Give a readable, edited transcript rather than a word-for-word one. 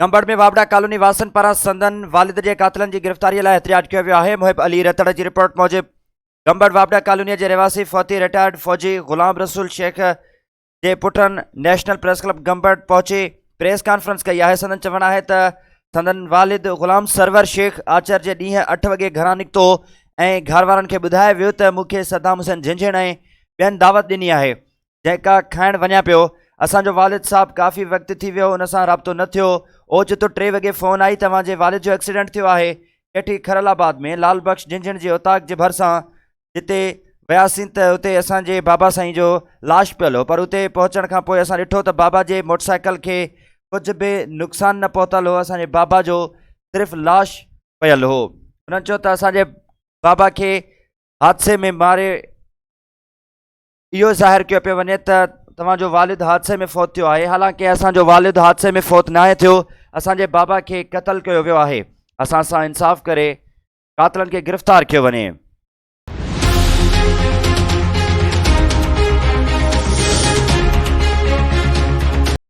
गंबड़ में वावड़ा कॉलोनी वासन पारां संदन वालिद जे कातिलनि जी गिरफ़्तारीअ लाइ एहतियात कयो वियो आहे। मुहिब अली रतड़ जी रिपोर्ट मूजिबि गंबड़ वावड़ा कॉलोनीअ जे रहवासी फ़ौती रिटायर्ड फ़ौजी ग़ुलाम रसूल शेख जे पुटनि नेशनल प्रेस क्लब गंबड़ पहुची प्रेस कॉन्फ्रेंस कई आहे। संदन चवणु आहे त संदन वालिद ग़ुलाम सरवर शेख आचर जे ॾींहुं 8 वॻे घरां निकितो ऐं घर वारनि खे ॿुधाए वियो त मूंखे सद्दाम हुसैन झंझण ऐं ॿियनि दावत ॾिनी आहे जंहिंका खाइण वञा पियो। असांजो वालिद साहब काफ़ी वक़्तु थी वियो उन सां राब्तो न थियो। ओचितो 3 वॻे फ़ोन आई तव्हांजे वालिद जो एक्सीडेंट थियो आहे केठी खरलाबाद में लाल बख्श झंझण जे उताक जे भरिसां। जिते वियासीं त उते असांजे बाबा साईं जो लाश पियल हो, पर उते पहुचण खां पोइ असां ॾिठो त बाबा जे मोटरसाइकिल खे कुझु बि नुक़सानु न पहुतल हो। असांजे बाबा जो सिर्फ़ु लाश पियल हो। उन्हनि चयो त असांजे बाबा खे हादसे में मारे इहो ज़ाहिर कयो पियो वञे त तव्हांजो वालिद हादसे में फ़ौत थियो आहे। हालांकि असांजो वालिद हादसे में फ़ौत न आहे थियो, असांजे बाबा खे क़तल कयो वियो आहे। असां सां इंसाफ़ करे कातिलनि खे गिरफ़्तार कयो वञे।